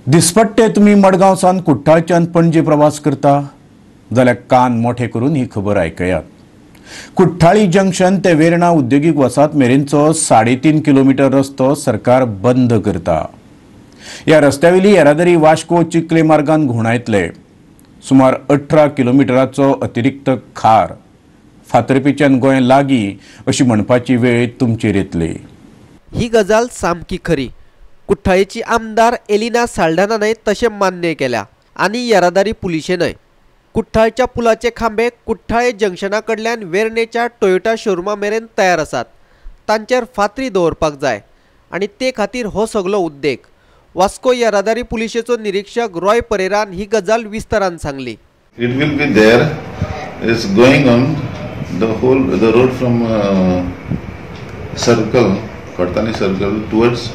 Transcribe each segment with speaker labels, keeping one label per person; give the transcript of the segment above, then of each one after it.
Speaker 1: दिसपट्टे तुम्ही मडगांवसान कुट्टाळच्यान पणजे प्रवास करता जाल्यार कान मोठे करून ही खबर आयकयात। कुट्टाळी जंक्शन ते वेर्णा उद्योगीक वसाहत मेरेनचो 3.5 किलोमीटर रस्तो सरकार बंद करता। ह्या रस्त्यावेली येरादारी वास्को चिखले मार्गान घुवणायतले। सुमार 18 किलोमीटराचो अतिरिक्त खार फातर्पेच्यान गोंय लागीं अशी म्हणपाची वेळ तुमचेर येतली।
Speaker 2: ही गजाल सामकी खरी। कुट्टाळीची आमदार एलिना साल्ढानानय तशें मान्य केल्या आनी येरादारी पुलिशेनय। कुट्टाळच्या पुलाचे खांबे कुट्टाळे जंक्शना कडल्यान वेर्णेच्या टोयोटा शोरूमा मेरेन तयार आसात। तांचेर फातरी दवरपाक जाय आनी ते खातीर हो सगलो उद्देग। वास्को येरादारी पुलिशेचो निरीक्षक रॉय परेरान ही गजाल विस्तारान Sangli.
Speaker 3: It will be there. It's going on the road from circle, Kartani circle towards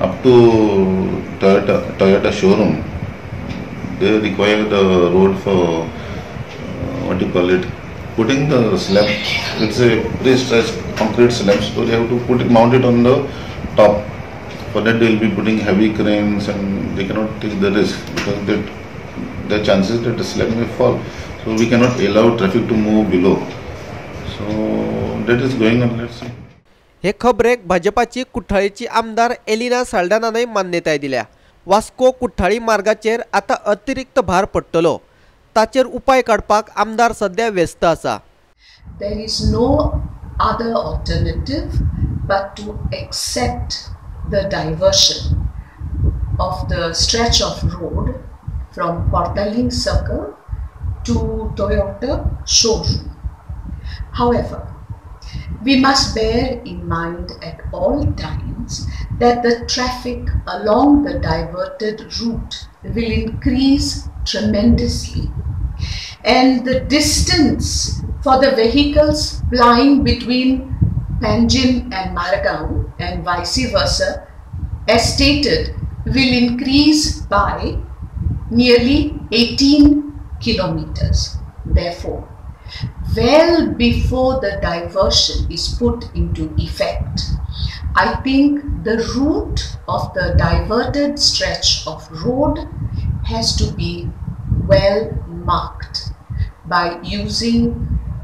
Speaker 3: up to Toyota showroom. They require the road for what do you call it? Putting the slab. It's a pre-stretched concrete slab, so they have to mount it on the top. For that, they will be putting heavy cranes, and they cannot take the risk because there are chances that the slab may fall. So we cannot allow traffic to move below. So that is going on. Let's see.
Speaker 2: हे खबरेक भाजपाची कुट्टाळीची आमदार Elina साल्ढानानय मान्यताय दिल्या। Vasco Cortalim मार्गाचेर आता अतिरिक्त भार पडटलो, ताचेर उपाय काडपाक आमदार सध्या व्यस्त आसा।
Speaker 4: There is no other alternative but to accept the diversion of the stretch of road from Kortaling Circle to Toyota showroom. However, we must bear in mind at all times that the traffic along the diverted route will increase tremendously, and the distance for the vehicles plying between Panjim and Margao and vice versa, as stated, will increase by nearly 18 kilometers. Therefore, well before the diversion is put into effect, I think the route of the diverted stretch of road has to be well marked by using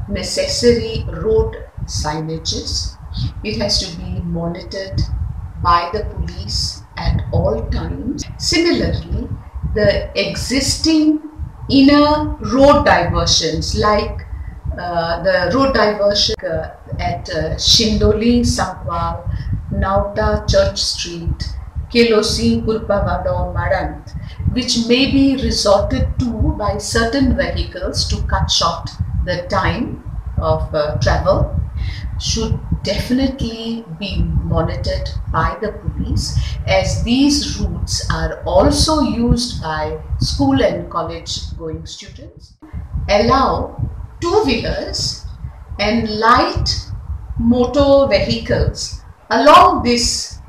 Speaker 4: necessary road signages. It has to be monitored by the police at all times. Similarly, the existing inner road diversions like the road diversion at Shindoli, Sankwal, Nauta, Church Street, Kelosi, Kurpavado, Marant, which may be resorted to by certain vehicles to cut short the time of travel, should definitely be monitored by the police, as these routes are also used by school and college going students. Allow two-wheelers and light motor vehicles along this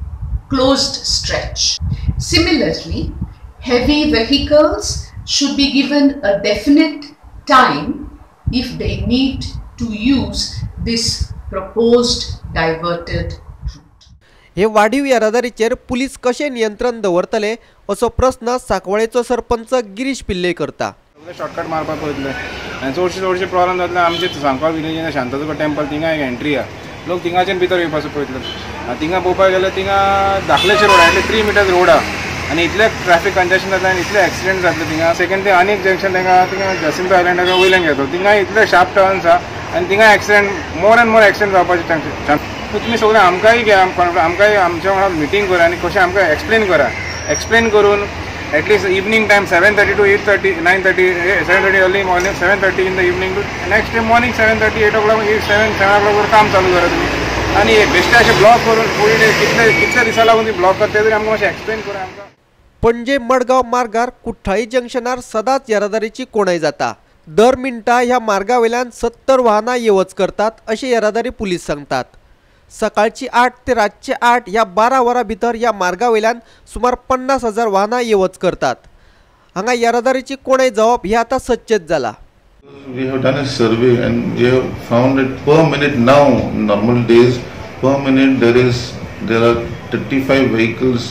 Speaker 4: closed stretch. Similarly, heavy vehicles should be given a definite time if they need to use this proposed diverted route.
Speaker 2: हे वाढीव येरादारीचेर police कशें नियंत्रण दवरतले असो प्रश्न सांकवाळेचो सरपंच गिरीश पिल्ले करता।
Speaker 5: Shortcut मारपाक पळयतले आनी चडशे प्रॉब्लम जातले आमचे सांकवाळ विलेजीन शांतादुर्गा टेंपल थिंगा एक एंट्री आहा, लोक थिंगाच्यान भितर येवपाचो पळयतले। थिंगा पळोवपाक गेल्यार थिंगा धाकलेशे रोड आहा, 3 मिटर्स रोड आहा आनी इतले ट्रॅफिक कंजेशन जातले आनी इतले एक्सिडेंट जातले थिंगा। सेकंड ते आनी एक जंक्शन थिंगा जसिंता आयलंडाच्या वयल्यान घेतो, थिंगा इतले शार्प टर्न्स आहा आनी थिंगा accident more and more accident जावपाचे चान्स। तुमी सगळे आमकांय घ्या, आमकांय आमच्या वांगडा मिटींग करा आनी कशें आमकां एक्सप्लेन करून at least evening time 7:30 to 8:30, 9:30, 7:30 early morning, 7:30 in the evening to next day morning 7:30, 8 o'clock, 7 o'clock काम चालू करा तुमी आनी बेश्टे अशें ब्लॉक करून फूल कितले दिसा लागून ती ब्लॉक करता तरी आमकां मातशें एक्सप्लेन करा आमकां।
Speaker 2: पणजे मडगांव मार्गार कुट्टाळी जंक्शनार सदांच येरादारीची कोणाय जाता। दर मिनटा ह्या मार्गावयल्यान 70 वाहनां येवच करतात अशें येरादारी पुलीस सांगतात। सकाळची 8 ते रातचे 8 ह्या 12 वरां भितर ह्या मार्गावयल्यान सुमार 50,000 वाहनां येवच करतात। हांगा येरादारीची कोणाय जावप हे आतां सच्चेच जाला।
Speaker 3: We have done a survey and we have found that per minute now, normal days, per minute there are 35 vehicles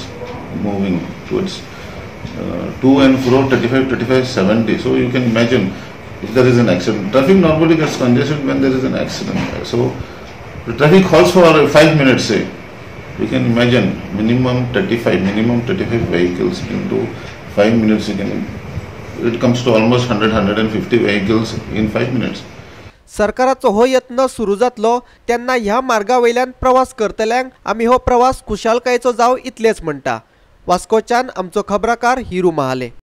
Speaker 3: moving towards. to and fro 35, 70. So you can imagine if there is an accident. Traffic normally gets congested when there is an accident. So the traffic calls for 5 minutes, say. You can imagine minimum 35 vehicles into 5 minutes. It comes to almost 100-150 vehicles in 5 minutes.
Speaker 2: सरकाराचो हो यत्न सुरू जातलो तेन्ना ह्या मार्गावयल्यान प्रवास करतल्यांक आमी हो प्रवास खुशालकायेचो जाव इतलेच म्हणटा. वास्कोच्यान आमचो खबराकार हिरू महाले.